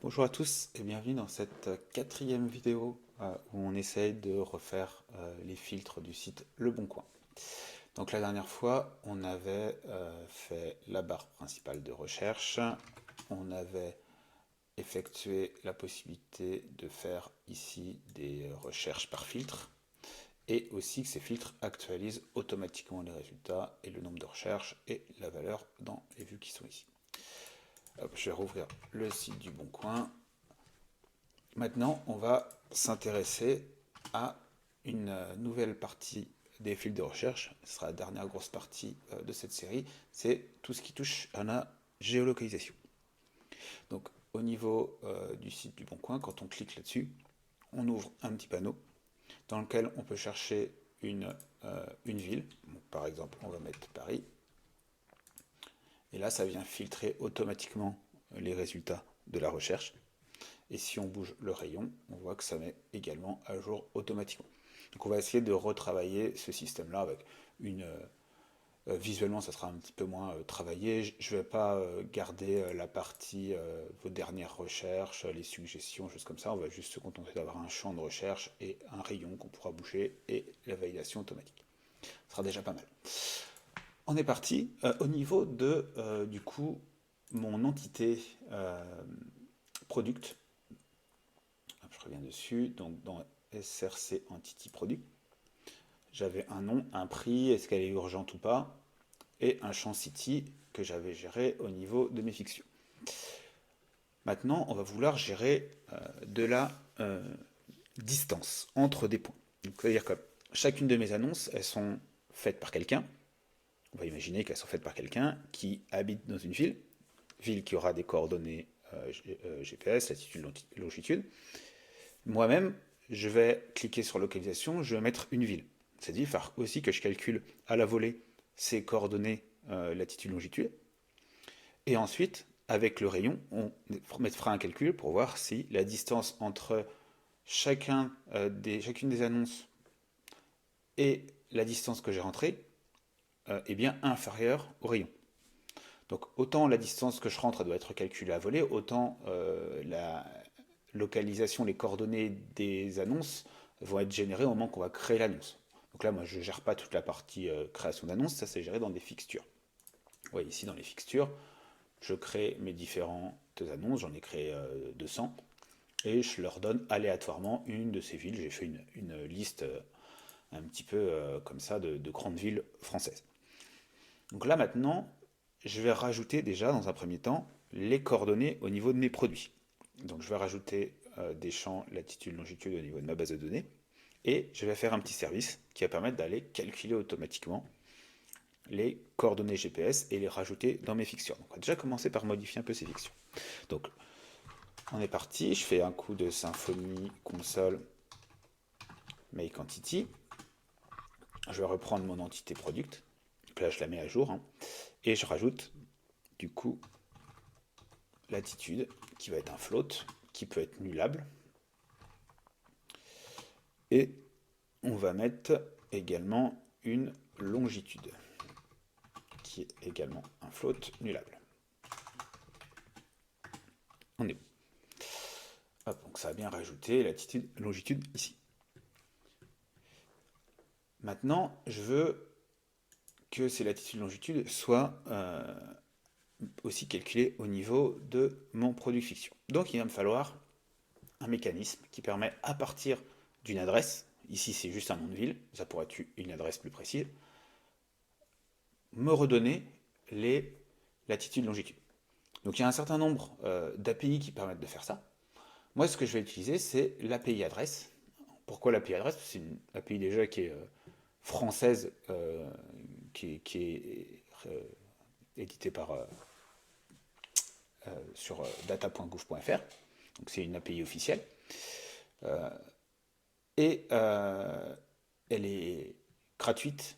Bonjour à tous et bienvenue dans cette quatrième vidéo où on essaye de refaire les filtres du site Le Bon Coin. Donc la dernière fois, on avait fait la barre principale de recherche, on avait effectué la possibilité de faire ici des recherches par filtre et aussi que ces filtres actualisent automatiquement les résultats et le nombre de recherches et la valeur dans les vues qui sont ici. Hop, je vais rouvrir le site du Bon Coin. Maintenant, on va s'intéresser à une nouvelle partie des fils de recherche. Ce sera la dernière grosse partie de cette série. C'est tout ce qui touche à la géolocalisation. Donc, au niveau du site du Bon Coin, quand on clique là-dessus, on ouvre un petit panneau dans lequel on peut chercher une ville. Donc, par exemple, on va mettre Paris. Et là, ça vient filtrer automatiquement les résultats de la recherche. Et si on bouge le rayon, on voit que ça met également à jour automatiquement. Donc on va essayer de retravailler ce système-là avec une... visuellement, ça sera un petit peu moins travaillé. Je ne vais pas garder la partie vos dernières recherches, les suggestions, choses comme ça. On va juste se contenter d'avoir un champ de recherche et un rayon qu'on pourra bouger et la validation automatique. Ce sera déjà pas mal. On est parti. Au niveau de, du coup, mon entité product, je reviens dessus, donc dans SRC Entity Product, j'avais un nom, un prix, est-ce qu'elle est urgente ou pas, et un champ city que j'avais géré au niveau de mes fictions. Maintenant, on va vouloir gérer de la distance entre des points. C'est-à-dire que chacune de mes annonces, elles sont faites par quelqu'un. On va imaginer qu'elles sont faites par quelqu'un qui habite dans une ville qui aura des coordonnées GPS, latitude, longitude. Moi-même, je vais cliquer sur localisation, je vais mettre une ville. C'est-à-dire il faut aussi que je calcule à la volée ces coordonnées latitude, longitude. Et ensuite, avec le rayon, on fera un calcul pour voir si la distance entre chacune des annonces et la distance que j'ai rentrée est bien inférieure au rayon. Donc autant la distance que je rentre doit être calculée à volée, autant la localisation, les coordonnées des annonces vont être générées au moment qu'on va créer l'annonce. Donc là, moi, je ne gère pas toute la partie création d'annonce, ça c'est géré dans des fixtures. Vous voyez ici dans les fixtures, je crée mes différentes annonces, j'en ai créé 200, et je leur donne aléatoirement une de ces villes. J'ai fait une liste un petit peu comme ça de grandes villes françaises. Donc là maintenant, je vais rajouter déjà dans un premier temps les coordonnées au niveau de mes produits. Donc je vais rajouter des champs latitude, longitude au niveau de ma base de données et je vais faire un petit service qui va permettre d'aller calculer automatiquement les coordonnées GPS et les rajouter dans mes fixtures. Donc on va déjà commencer par modifier un peu ces fixtures. Donc on est parti, je fais un coup de Symfony console make entity. Je vais reprendre mon entité product. Donc là je la mets à jour. Et je rajoute du coup latitude qui va être un float qui peut être nullable. Et on va mettre également une longitude qui est également un float nullable. On est bon. Hop, donc ça a bien rajouté latitude, longitude ici. Maintenant, je veux que ces latitudes longitudes soient aussi calculées au niveau de mon produit fiction. Donc il va me falloir un mécanisme qui permet à partir d'une adresse, ici c'est juste un nom de ville, ça pourrait être une adresse plus précise, me redonner les latitudes longitudes. Donc il y a un certain nombre d'API qui permettent de faire ça. Moi ce que je vais utiliser c'est l'API adresse. Pourquoi l'API adresse? C'est une API déjà qui est française, qui est éditée sur data.gouv.fr. Donc c'est une API officielle. Et elle est gratuite.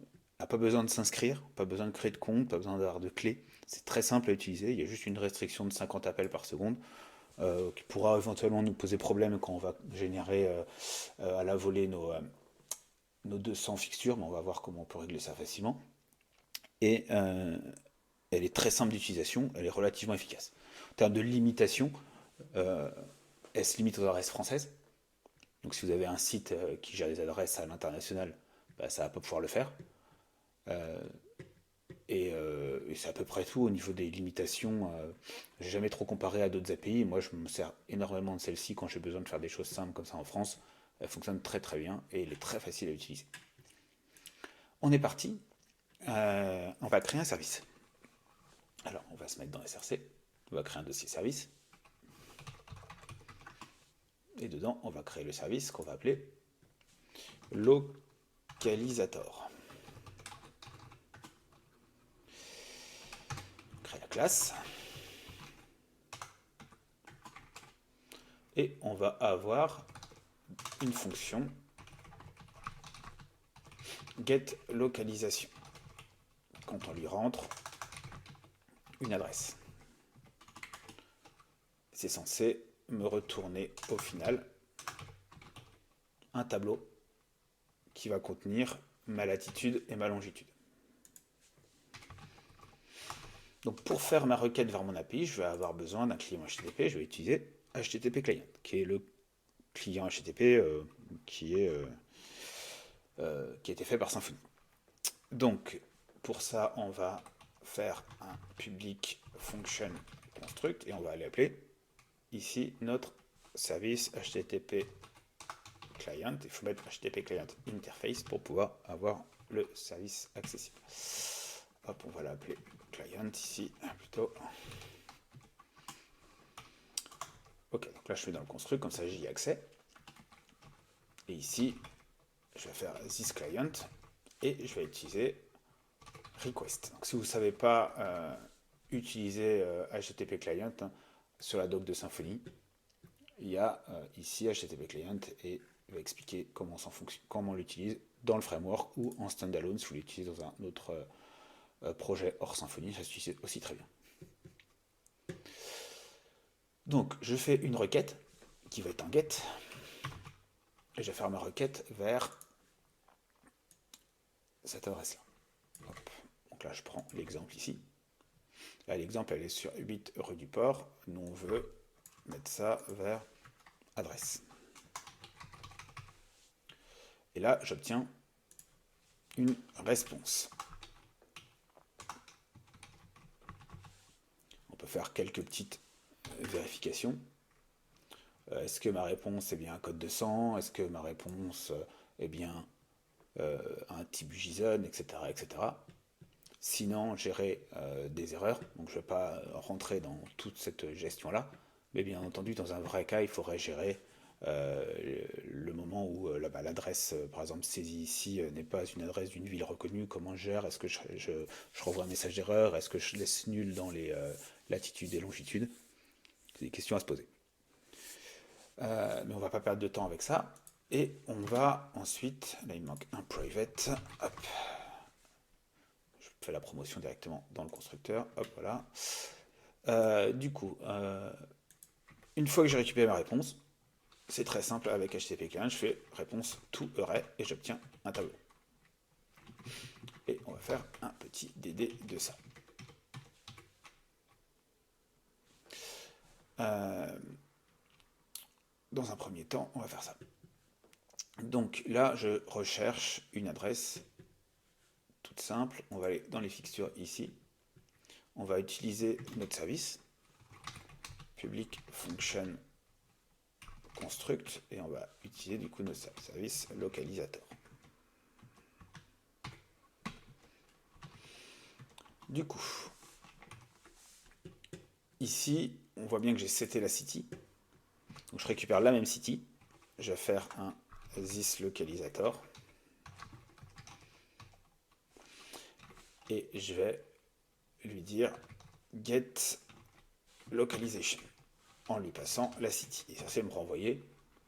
On n'a pas besoin de s'inscrire, pas besoin de créer de compte, pas besoin d'avoir de clé. C'est très simple à utiliser. Il y a juste une restriction de 50 appels par seconde qui pourra éventuellement nous poser problème quand on va générer à la volée nos 200 fixtures, mais on va voir comment on peut régler ça facilement. Et elle est très simple d'utilisation, elle est relativement efficace. En termes de limitation, elle se limite aux adresses françaises. Donc si vous avez un site qui gère des adresses à l'international, bah, ça va pas pouvoir le faire. Euh, et c'est à peu près tout au niveau des limitations. J'ai jamais trop comparé à d'autres API. Moi, je me sers énormément de celle-ci quand j'ai besoin de faire des choses simples comme ça en France. Elle fonctionne très très bien et elle est très facile à utiliser. On est parti. On va créer un service. Alors, on va se mettre dans SRC. On va créer un dossier service. Et dedans, on va créer le service qu'on va appeler localisator. Créer la classe. Et on va avoir une fonction getLocalisation quand on lui rentre une adresse. C'est censé me retourner au final un tableau qui va contenir ma latitude et ma longitude. Donc pour faire ma requête vers mon API, je vais avoir besoin d'un client HTTP. Je vais utiliser HTTP Client, qui est le client HTTP qui a été fait par Symfony. Donc pour ça, on va faire un public function construct et on va aller appeler ici notre service HTTP client. Il faut mettre HTTP client interface pour pouvoir avoir le service accessible. Hop, on va l'appeler client ici plutôt. Ok, donc là je suis dans le construct, comme ça j'y ai accès. Et ici, je vais faire this client et je vais utiliser request. Donc si vous ne savez pas utiliser HTTP client sur la doc de Symfony, il y a ici HTTP client et il va expliquer comment on l'utilise dans le framework ou en standalone si vous l'utilisez dans un autre projet hors Symfony, ça suffit aussi très bien. Donc je fais une requête qui va être un get et je vais faire ma requête vers cette adresse là. Donc là je prends l'exemple ici. Là l'exemple elle est sur 8 rue du Port. Nous on veut mettre ça vers adresse. Et là j'obtiens une réponse. On peut faire quelques petites vérifications. Est-ce que ma réponse est bien un code de 100? Est-ce que ma réponse est bien un type JSON, etc., etc. Sinon, gérer des erreurs. Donc, je ne vais pas rentrer dans toute cette gestion-là. Mais bien entendu, dans un vrai cas, il faudrait gérer le moment où l'adresse, par exemple, saisie ici, n'est pas une adresse d'une ville reconnue. Comment je gère? Est-ce que je renvoie un message d'erreur? Est-ce que je laisse nul dans les latitudes et longitudes? C'est des questions à se poser. Mais on ne va pas perdre de temps avec ça. Et on va ensuite, là il me manque un private, hop, je fais la promotion directement dans le constructeur, hop voilà. Du coup, une fois que j'ai récupéré ma réponse, c'est très simple avec HTTP Client, je fais réponse to array et j'obtiens un tableau. Et on va faire un petit DD de ça. Dans un premier temps, on va faire ça. Donc là, je recherche une adresse toute simple. On va aller dans les fixtures ici. On va utiliser notre service, public function construct, et on va utiliser du coup notre service localisator. Du coup, ici, on voit bien que j'ai seté la city. Donc je récupère la même city. Je vais faire un this localisator. Et je vais lui dire get localization en lui passant la city. Et ça, c'est me renvoyer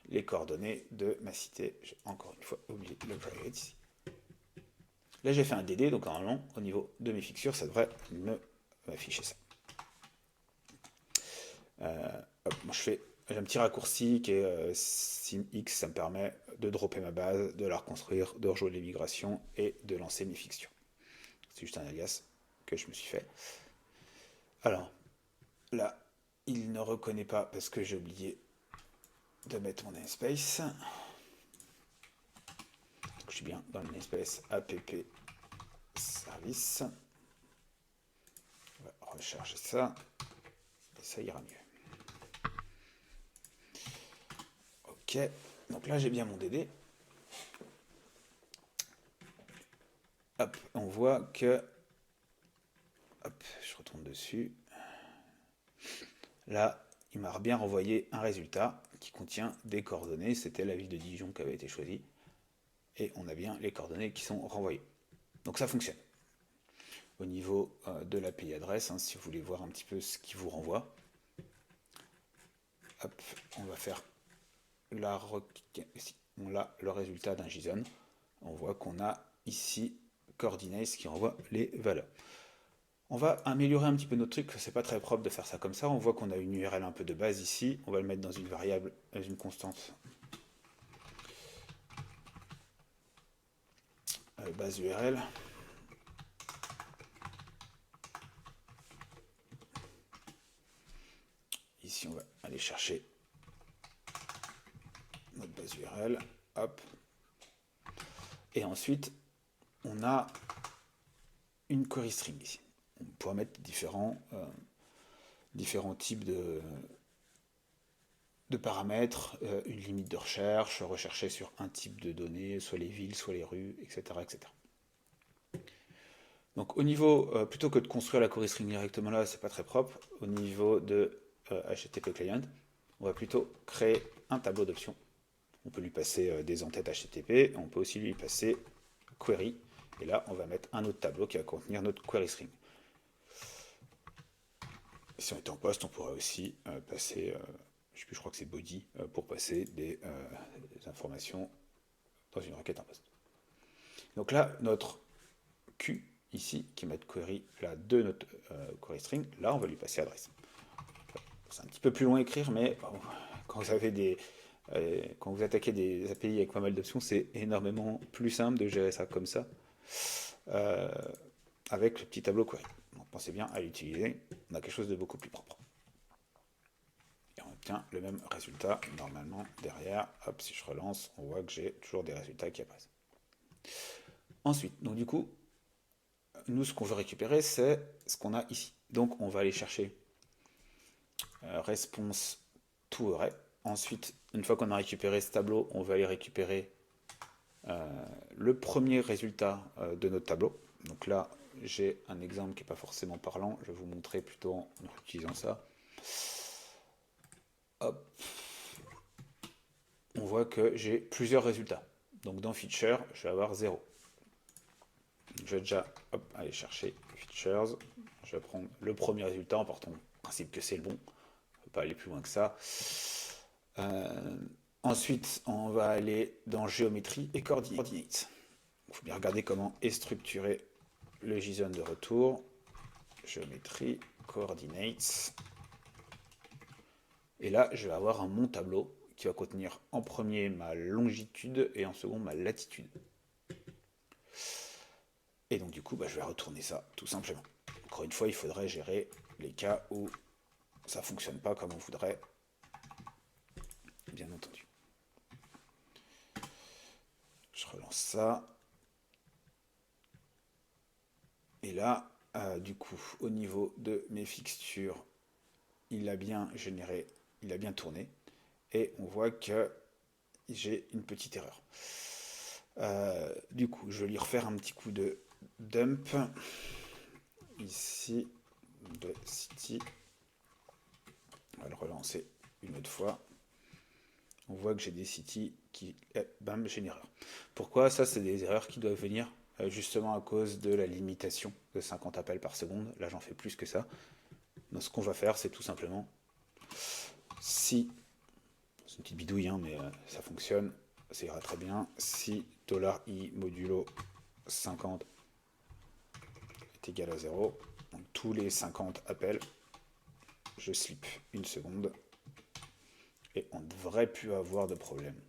les coordonnées de ma cité. J'ai encore une fois oublié le private ici. Là, j'ai fait un DD, donc normalement, au niveau de mes fixtures, ça devrait m'afficher ça. Moi, j'ai un petit raccourci qui est simx, ça me permet de dropper ma base, de la reconstruire, de rejouer les migrations et de lancer mes fixtures. C'est juste un alias que je me suis fait. Alors, là, il ne reconnaît pas parce que j'ai oublié de mettre mon namespace. Je suis bien dans le namespace app service. On va recharger ça et ça ira mieux. Ok, donc là j'ai bien mon DD. Hop, on voit que, hop, je retourne dessus. Là, il m'a bien renvoyé un résultat qui contient des coordonnées. C'était la ville de Dijon qui avait été choisie. Et on a bien les coordonnées qui sont renvoyées. Donc ça fonctionne. Au niveau de l'API adresse, si vous voulez voir un petit peu ce qui vous renvoie, hop, on va faire on a le résultat d'un JSON. On voit qu'on a ici coordinates qui renvoie les valeurs. On va améliorer un petit peu notre truc, c'est pas très propre de faire ça comme ça. On voit qu'on a une URL un peu de base ici. On va le mettre dans une variable, dans une constante base URL. Ici, on va aller chercher notre base URL. Hop. Et ensuite, on a une query string ici. On pourra mettre différents types de paramètres, une limite de recherche, rechercher sur un type de données, soit les villes, soit les rues, etc. etc. Donc au niveau, plutôt que de construire la query string directement là, c'est pas très propre, au niveau de HTTP client, on va plutôt créer un tableau d'options. On peut lui passer des entêtes HTTP, on peut aussi lui passer query, et là on va mettre un autre tableau qui va contenir notre query string. Si on est en poste, on pourra aussi passer, je crois que c'est body, pour passer des informations dans une requête en poste. Donc là, notre Q, ici, qui est notre query là, de notre query string, là on va lui passer adresse. C'est un petit peu plus long à écrire, mais quand vous avez quand vous attaquez des API avec pas mal d'options, c'est énormément plus simple de gérer ça comme ça, avec le petit tableau query. Donc pensez bien à l'utiliser, on a quelque chose de beaucoup plus propre. Et on obtient le même résultat, normalement, derrière. Hop, si je relance, on voit que j'ai toujours des résultats qui apparaissent. Ensuite, donc du coup, nous, ce qu'on veut récupérer, c'est ce qu'on a ici. Donc, on va aller chercher response to array. Ensuite, une fois qu'on a récupéré ce tableau, on va aller récupérer le premier résultat de notre tableau. Donc là, j'ai un exemple qui n'est pas forcément parlant. Je vais vous montrer plutôt en utilisant ça. Hop. On voit que j'ai plusieurs résultats. Donc dans feature, je vais avoir 0. Je vais déjà aller chercher features. Je vais prendre le premier résultat en partant du principe que c'est le bon. On ne peut pas aller plus loin que ça. Ensuite, on va aller dans géométrie et coordinates. Il faut bien regarder comment est structuré le JSON de retour. Géométrie, coordinates. Et là, je vais avoir mon tableau qui va contenir en premier ma longitude et en second ma latitude. Et donc du coup, je vais retourner ça tout simplement. Encore une fois, il faudrait gérer les cas où ça ne fonctionne pas comme on voudrait, bien entendu. Je relance ça. Et là, du coup, au niveau de mes fixtures, il a bien généré, il a bien tourné. Et on voit que j'ai une petite erreur. Du coup, je vais lui refaire un petit coup de dump. Ici, de city. On va le relancer une autre fois. On voit que j'ai des cities qui, bam, j'ai une erreur. Pourquoi? Ça, c'est des erreurs qui doivent venir justement à cause de la limitation de 50 appels par seconde. Là, j'en fais plus que ça. Donc, ce qu'on va faire, c'est tout simplement, si, c'est une petite bidouille, mais ça fonctionne, ça ira très bien. Si $i modulo 50 est égal à 0, donc tous les 50 appels, je slip une seconde et on ne devrait plus avoir de problème.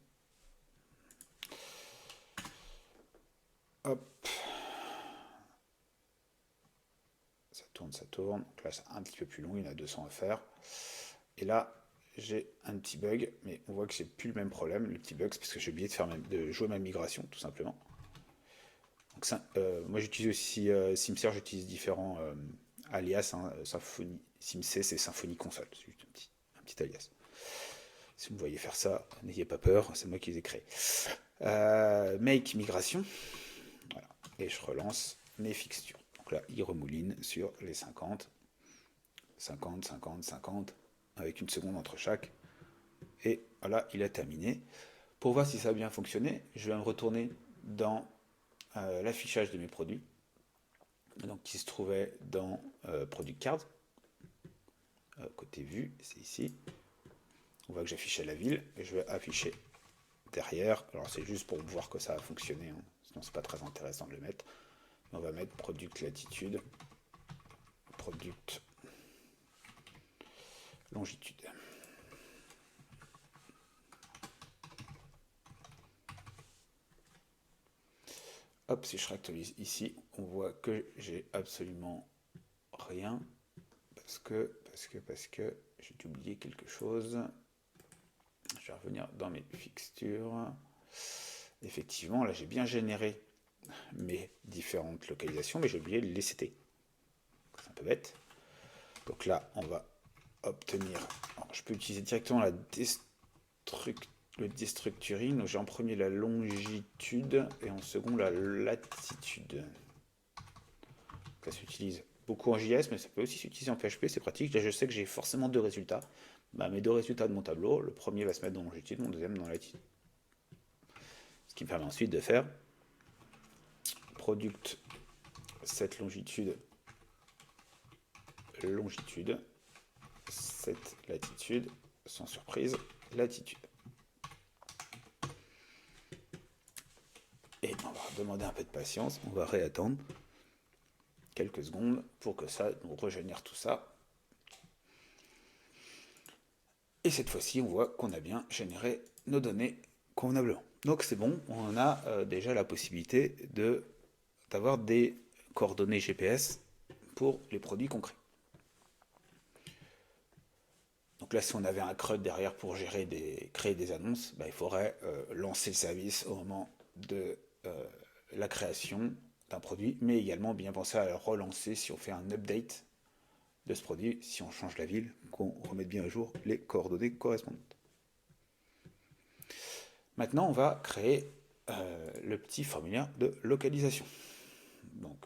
Hop. Ça tourne. Donc là, c'est un petit peu plus long, il y en a 200 à faire. Et là, j'ai un petit bug, mais on voit que j'ai plus le même problème. Le petit bug, c'est parce que j'ai oublié de jouer ma migration, tout simplement. Donc ça, moi, j'utilise aussi SimSer, j'utilise différents alias. Hein, Symfony, SimC, c'est Symfony Console, c'est juste un petit alias. Si vous me voyez faire ça, n'ayez pas peur, c'est moi qui les ai créés. Make migration, voilà. Et je relance mes fixtures. Donc là, il remouline sur les 50, 50, 50, 50, avec une seconde entre chaque. Et voilà, il a terminé. Pour voir si ça a bien fonctionné, je vais me retourner dans l'affichage de mes produits, donc qui se trouvait dans Product Card. Côté vue, c'est ici. On voit que j'affichais la ville et je vais afficher derrière. Alors c'est juste pour voir que ça a fonctionné, hein. Sinon c'est pas très intéressant de le mettre. Mais on va mettre Product Latitude, Product Longitude. Hop, si je réactualise ici, on voit que j'ai absolument rien parce que j'ai oublié quelque chose. Je vais revenir dans mes fixtures. Effectivement, là j'ai bien généré mes différentes localisations, mais j'ai oublié les CT. C'est un peu bête. Donc là, on va obtenir. Alors, je peux utiliser directement le destructuring. Donc j'ai en premier la longitude et en second la latitude. Ça s'utilise beaucoup en JS, mais ça peut aussi s'utiliser en PHP, c'est pratique. Là, je sais que j'ai forcément deux résultats. Mes deux résultats de mon tableau, le premier va se mettre dans longitude, mon deuxième dans latitude. Ce qui me permet ensuite de faire product cette longitude, cette latitude, sans surprise, latitude. Et on va demander un peu de patience, on va réattendre quelques secondes pour que ça nous régénère tout ça. Et cette fois-ci, on voit qu'on a bien généré nos données convenablement. Donc c'est bon, on a déjà la possibilité d'avoir des coordonnées GPS pour les produits concrets. Donc là, si on avait un CRUD derrière pour créer des annonces, il faudrait lancer le service au moment de la création d'un produit, mais également bien penser à le relancer si on fait un update de ce produit, si on change la ville, qu'on remette bien à jour les coordonnées correspondantes. Maintenant, on va créer le petit formulaire de localisation. Donc,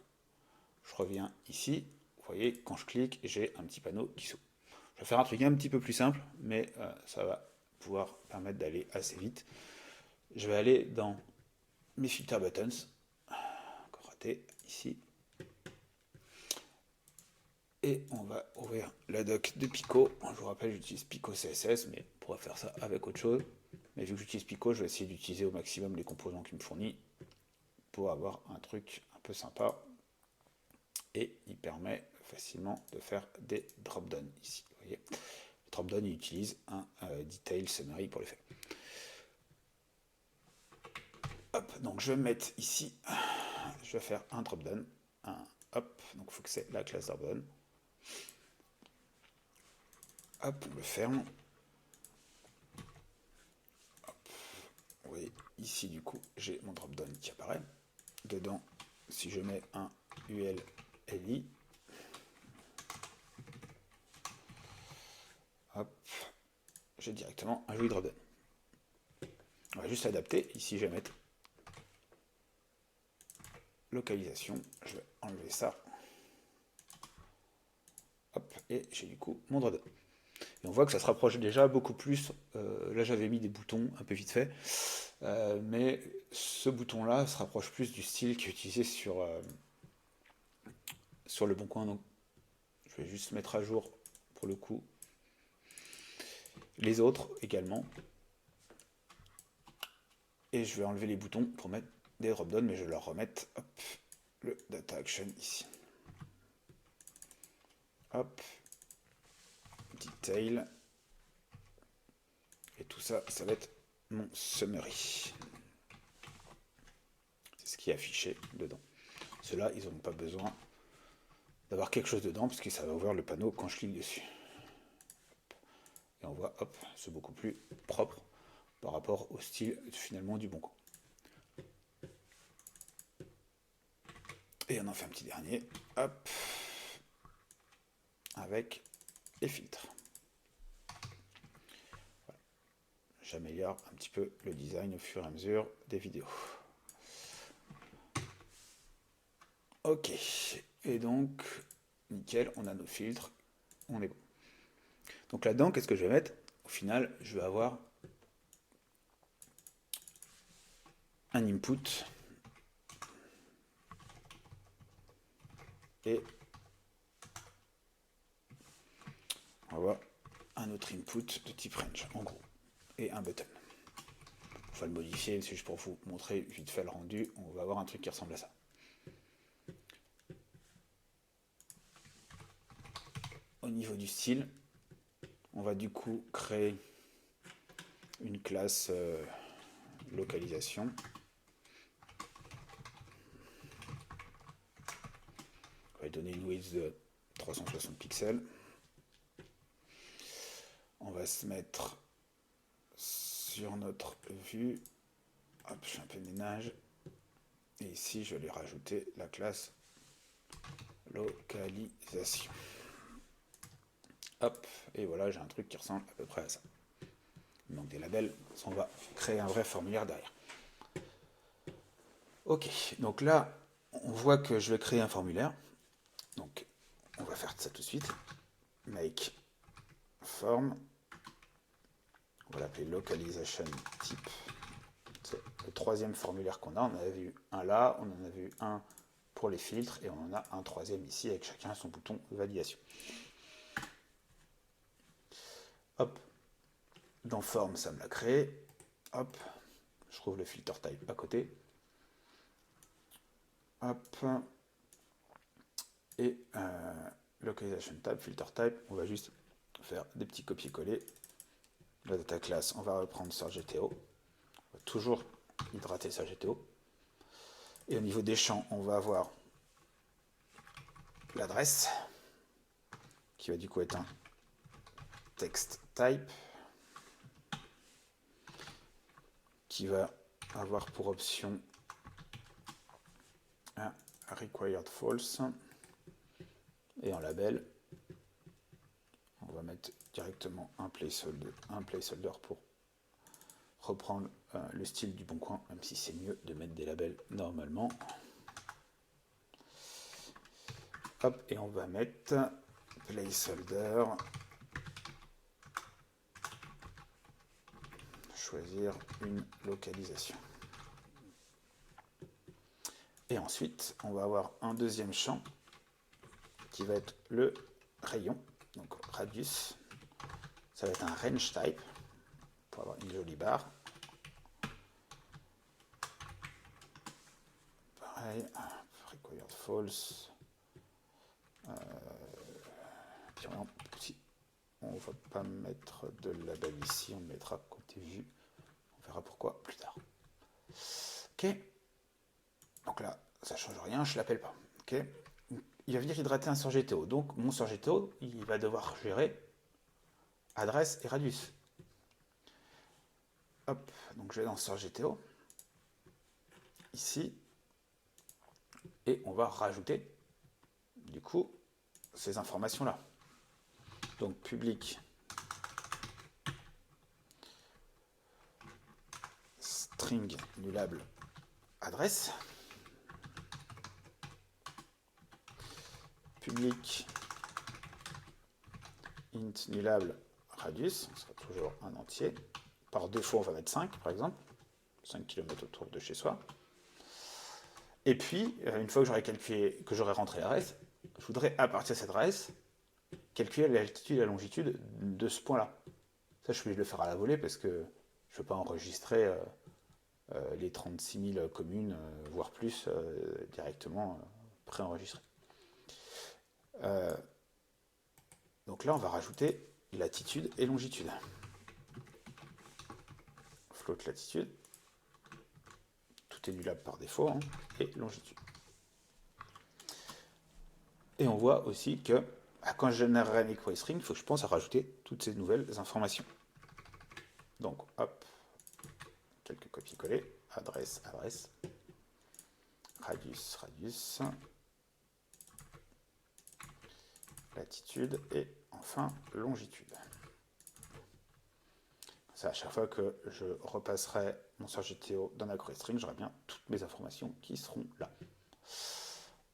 je reviens ici. Vous voyez, quand je clique, j'ai un petit panneau qui s'ouvre. Je vais faire un truc un petit peu plus simple, mais ça va pouvoir permettre d'aller assez vite. Je vais aller dans mes filter buttons. Encore raté, ici. Et on va ouvrir la doc de Pico. Je vous rappelle, j'utilise Pico CSS, mais on pourrait faire ça avec autre chose. Mais vu que j'utilise Pico, je vais essayer d'utiliser au maximum les composants qu'il me fournit pour avoir un truc un peu sympa. Et il permet facilement de faire des drop-down ici. Vous voyez, le drop-down, il utilise un detail summary pour les faire. Hop, donc je vais me mettre ici. Je vais faire un drop-down. Hop, donc il faut que c'est la classe drop-down. Hop, on le ferme. Hop. Oui, ici du coup, j'ai mon drop-down qui apparaît. Dedans, si je mets un ULLI, hop, j'ai directement un joli drop-down. On va juste adapter. Ici, je vais mettre localisation. Je vais enlever ça. Hop, et j'ai du coup mon drop-down. Et on voit que ça se rapproche déjà beaucoup plus. Là, j'avais mis des boutons un peu vite fait. Mais ce bouton-là se rapproche plus du style qui est utilisé sur le bon coin. Donc, je vais juste mettre à jour, pour le coup, les autres également. Et je vais enlever les boutons pour mettre des drop-down, mais je vais leur remettre le data action ici. Hop. Detail. Et tout ça, ça va être mon summary. C'est ce qui est affiché dedans. Ceux-là, ils n'ont pas besoin d'avoir quelque chose dedans, puisque ça va ouvrir le panneau quand je clique dessus. Et on voit, hop, c'est beaucoup plus propre par rapport au style finalement du Boncoin. Et on en fait un petit dernier, hop, avec les filtres. Voilà. J'améliore un petit peu le design au fur et à mesure des vidéos. Ok, et donc, nickel, on a nos filtres, on est bon. Donc là-dedans, qu'est-ce que je vais mettre? Au final, je vais avoir un input et on va avoir un autre input de type range, en gros, et un button. On va le modifier, c'est juste pour vous montrer vite fait le rendu. On va avoir un truc qui ressemble à ça. Au niveau du style, on va du coup créer une classe localisation. On va lui donner une width de 360 pixels. On va se mettre sur notre vue. Hop, je fais un peu de ménage. Et ici, je vais lui rajouter la classe localisation. Hop, et voilà, j'ai un truc qui ressemble à peu près à ça. Il manque des labels, on va créer un vrai formulaire derrière. Ok, donc là, on voit que je vais créer un formulaire. Donc, on va faire ça tout de suite. Make form. On va l'appeler localization type. C'est le troisième formulaire qu'on a. On en avait vu un là, on en a vu un pour les filtres et on en a un troisième ici avec chacun son bouton de validation. Hop, dans form, ça me l'a créé. Hop, je trouve le filter type à côté. Hop, et localization type, filter type, on va juste faire des petits copier-coller. La data class, on va reprendre SearchGTO. On va toujours hydrater SearchGTO. Et au niveau des champs, on va avoir l'adresse, qui va du coup être un text type, qui va avoir pour option un required false. Et en label, on va mettre directement un placeholder pour reprendre le style du Boncoin, même si c'est mieux de mettre des labels normalement. Hop, et on va mettre placeholder, choisir une localisation. Et ensuite, on va avoir un deuxième champ qui va être le rayon, donc radius. Ça va être un range type pour avoir une jolie barre. Pareil, required false. Puis si on ne va pas mettre de label ici, on le mettra côté vue. On verra pourquoi plus tard. Ok. Donc là, ça ne change rien, je ne l'appelle pas. Ok. Il va venir hydrater un SearchGTO. Donc mon SearchGTO, il va devoir gérer adresse et radius. Hop, donc je vais dans SearchGTO, ici, et on va rajouter, du coup, ces informations-là. Donc public string nullable adresse, public int nullable radius, ce sera toujours un entier. Par défaut, on va mettre 5, par exemple, 5 km autour de chez soi. Et puis, une fois que j'aurai calculé, que j'aurai rentré l'adresse, je voudrais, à partir de cette adresse, calculer l'altitude et la longitude de ce point-là. Ça, je suis obligé de le faire à la volée parce que je ne veux pas enregistrer les 36 000 communes, voire plus, directement préenregistrées. Donc là, on va rajouter latitude et longitude. Float latitude. Tout est nullable par défaut, et longitude. Et on voit aussi que quand je générerai mes query strings, il faut que je pense à rajouter toutes ces nouvelles informations. Donc, hop, quelques copier-coller, adresse, adresse, radius, radius, latitude et enfin longitude. Ça, à chaque fois que je repasserai mon search GTO dans ma query string, j'aurai bien toutes mes informations qui seront là.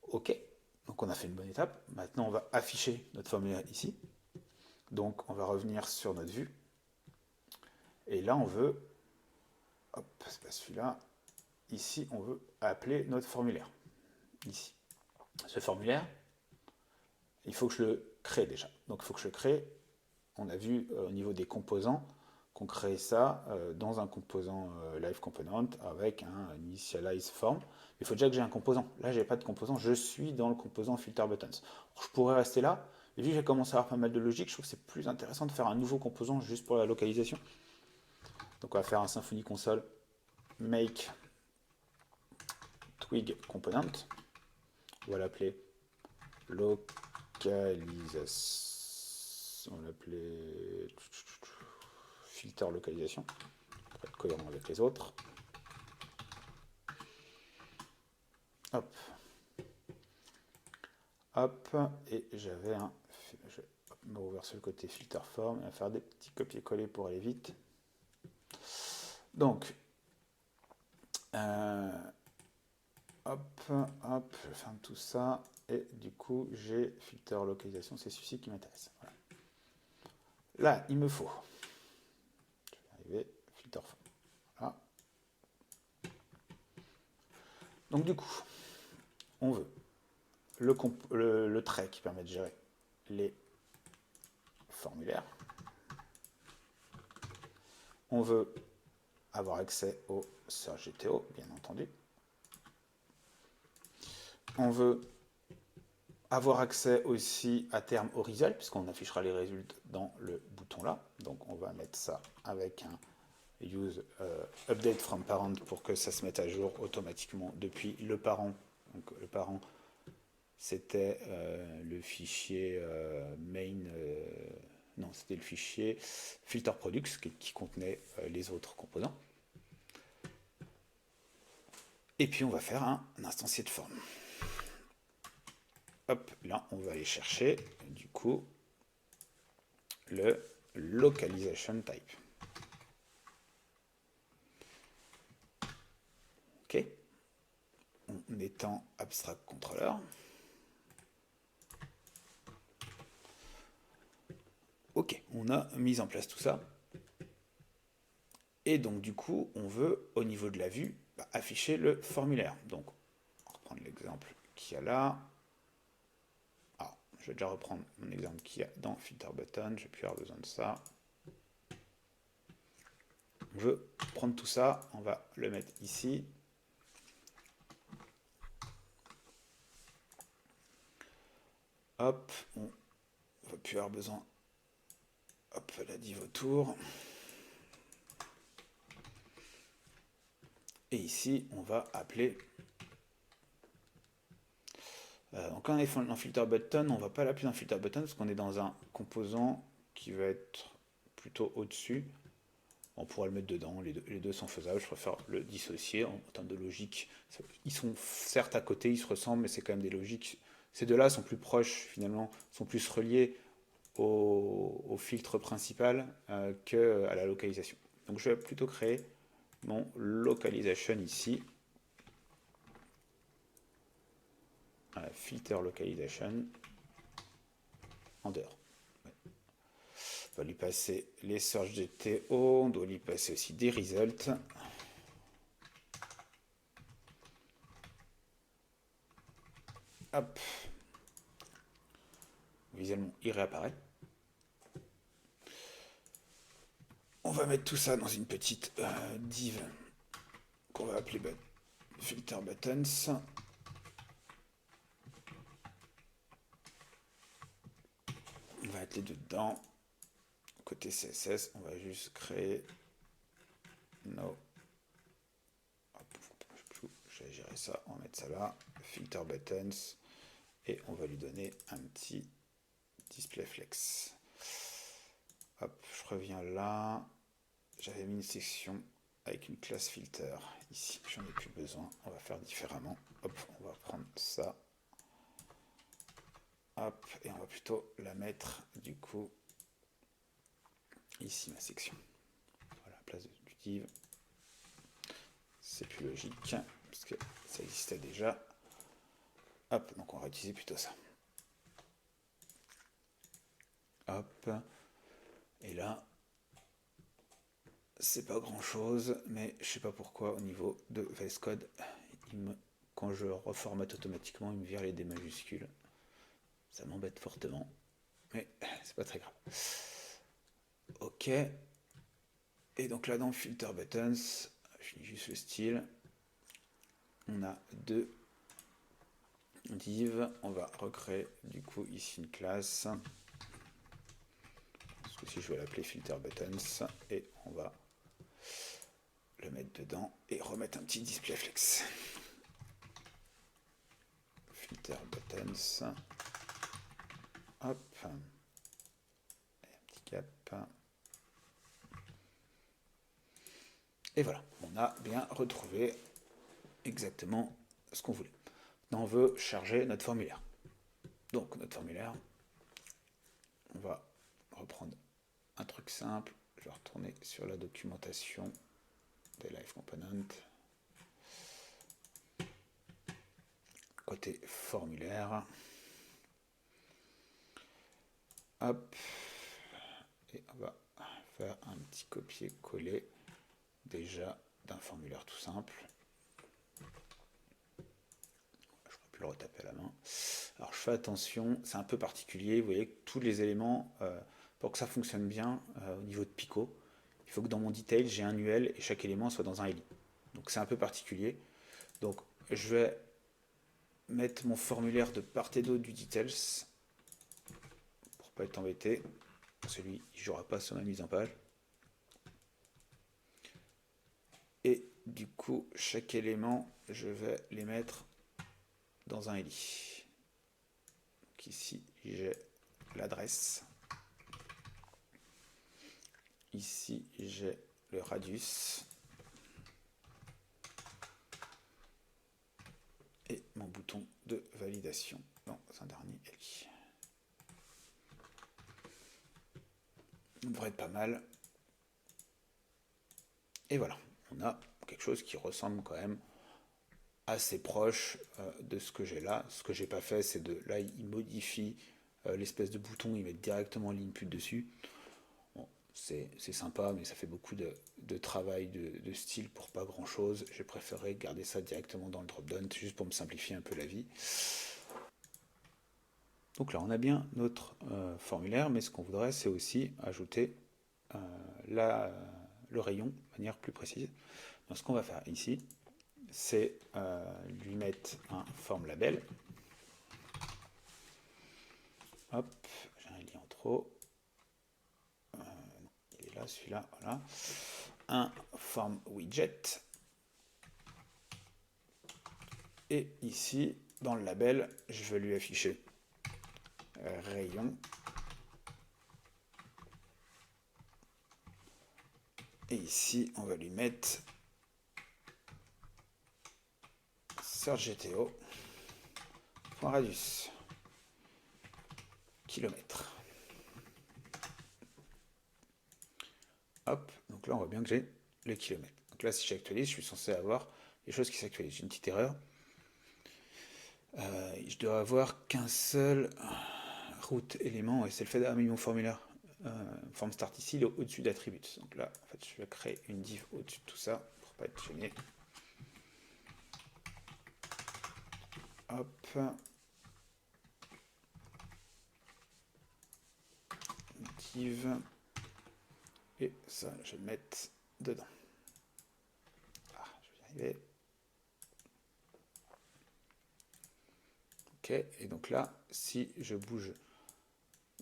OK, donc on a fait une bonne étape. Maintenant, on va afficher notre formulaire ici. Donc, on va revenir sur notre vue. Et là, on veut, hop, c'est pas celui-là. Ici, on veut appeler notre formulaire. Ici. Ce formulaire, il faut que je le crée déjà. Donc, il faut que je le crée. On a vu au niveau des composants qu'on crée ça dans un composant live component avec un initialize form. Il faut déjà que j'ai un composant. Là, j'ai pas de composant. Je suis dans le composant filter buttons. Alors, je pourrais rester là. Et vu que j'ai commencé à avoir pas mal de logique, je trouve que c'est plus intéressant de faire un nouveau composant juste pour la localisation. Donc, on va faire un Symfony console make twig component. On va l'appeler localisation. On va l'appeler filter localisation pour être cohérent avec les autres. Hop. Hop. Et j'avais un. Je vais me rouvrir sur le côté filter form et à faire des petits copier-coller pour aller vite. Donc, hop, hop, je ferme tout ça. Et du coup, j'ai filter localisation, c'est celui-ci qui m'intéresse. Voilà. Là, il me faut. Je vais arriver, filter form. Voilà. Donc, du coup, on veut le trait qui permet de gérer les formulaires. On veut avoir accès au search GTO, bien entendu. On veut avoir accès aussi à terme au result, puisqu'on affichera les résultats dans le bouton là. Donc on va mettre ça avec un use update from parent pour que ça se mette à jour automatiquement depuis le parent. Donc le parent, c'était le fichier main, non, c'était le fichier filter products qui contenait les autres composants. Et puis on va faire un instancier de forme. Hop, là on va aller chercher du coup le localization type. OK. On étend abstract controller. OK, on a mis en place tout ça. Et donc du coup, on veut au niveau de la vue afficher le formulaire. Donc, on va reprendre l'exemple qu'il y a là. Ah, je vais déjà reprendre mon exemple qu'il y a dans filter button. Je vais plus avoir besoin de ça. On veut prendre tout ça, on va le mettre ici. Hop, on va plus avoir besoin. Hop, la div autour. Et ici, on va appeler. Donc quand on est dans filter button, on ne va pas l'appeler dans filter button parce qu'on est dans un composant qui va être plutôt au-dessus. On pourra le mettre dedans, les deux sont faisables, je préfère le dissocier en termes de logique. Ils sont certes à côté, ils se ressemblent, mais c'est quand même des logiques. Ces deux-là sont plus proches finalement, sont plus reliés au filtre principal qu'à la localisation. Donc je vais plutôt créer mon localization ici. Filter localization en dehors. On va lui passer les search GTO, on doit lui passer aussi des results. Hop. Visuellement, il réapparaît. On va mettre tout ça dans une petite div qu'on va appeler filter buttons. On va mettre les deux dedans. Côté CSS, on va juste créer no. Je vais gérer ça, on va mettre ça là. Filter buttons. Et on va lui donner un petit display flex. Hop, je reviens là. J'avais mis une section avec une classe filter. Ici, j'en ai plus besoin. On va faire différemment. Hop, on va prendre ça. Hop, et on va plutôt la mettre du coup ici, ma section. Voilà, place du div. C'est plus logique parce que ça existait déjà. Hop, donc on va utiliser plutôt ça. Hop, et là, c'est pas grand chose, mais je sais pas pourquoi au niveau de VS Code, quand je reformate automatiquement, il me vire les D majuscules. Ça m'embête fortement, mais c'est pas très grave. Ok. Et donc là dans Filter Buttons, je finis juste le style. On a deux divs. On va recréer du coup ici une classe. Si je vais l'appeler Filter Buttons et on va le mettre dedans et remettre un petit display flex. Filter Buttons. Hop. Et un petit cap. Et voilà, on a bien retrouvé exactement ce qu'on voulait. Maintenant, on veut charger notre formulaire. Donc, notre formulaire, on va reprendre un truc simple. Je vais retourner sur la documentation des Live Components. Côté formulaire. Hop. Et on va faire un petit copier-coller déjà d'un formulaire tout simple. Je pourrais plus le retaper à la main. Alors je fais attention, c'est un peu particulier. Vous voyez que tous les éléments, pour que ça fonctionne bien au niveau de Pico, il faut que dans mon detail j'ai un UL et chaque élément soit dans un LI. Donc c'est un peu particulier. Donc je vais mettre mon formulaire de part et d'autre du details pour pas être embêté. Celui il ne jouera pas sur ma mise en page. Et du coup, chaque élément, je vais les mettre dans un LI. Donc ici, j'ai l'adresse. Ici, j'ai le radius. Et mon bouton de validation dans un dernier LI. Ça devrait être pas mal. Et voilà, on a quelque chose qui ressemble quand même assez proche de ce que j'ai là. Ce que j'ai pas fait, c'est de là, il modifie l'espèce de bouton, il met directement l'input dessus. Bon, c'est sympa, mais ça fait beaucoup de travail de style pour pas grand chose. J'ai préféré garder ça directement dans le dropdown, juste pour me simplifier un peu la vie. Donc là, on a bien notre formulaire, mais ce qu'on voudrait, c'est aussi ajouter le rayon de manière plus précise. Donc ce qu'on va faire ici, c'est lui mettre un form label. Hop, j'ai un lien en trop. Il est là, celui-là, voilà. Un form widget. Et ici, dans le label, je vais lui afficher rayon. Et ici, on va lui mettre searchgto .radius kilomètres. Hop, donc là on voit bien que j'ai les kilomètres. Donc là si j'actualise, je suis censé avoir les choses qui s'actualisent. J'ai une petite erreur. Je dois avoir qu'un seul route élément et c'est le fait d'avoir mis mon formulaire form start ici, il est au-dessus d'attributs. Donc là en fait je vais créer une div au-dessus de tout ça pour pas être gêné. Hop. Div. Et ça, je vais le mettre dedans. Ah, je vais y arriver. Ok, et donc là, si je bouge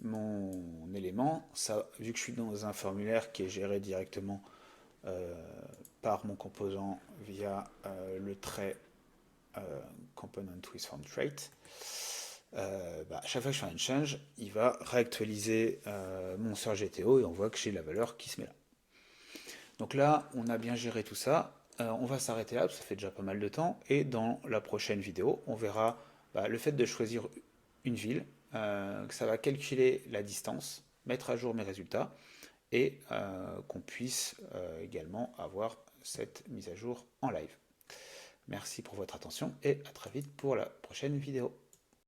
mon élément, ça, vu que je suis dans un formulaire qui est géré directement par mon composant via le trait component with form trait, À chaque fois que je fais un change, il va réactualiser mon Search GTO et on voit que j'ai la valeur qui se met là. Donc là, on a bien géré tout ça. On va s'arrêter là, parce que ça fait déjà pas mal de temps. Et dans la prochaine vidéo, on verra le fait de choisir une ville, que ça va calculer la distance, mettre à jour mes résultats, et qu'on puisse également avoir cette mise à jour en live. Merci pour votre attention et à très vite pour la prochaine vidéo.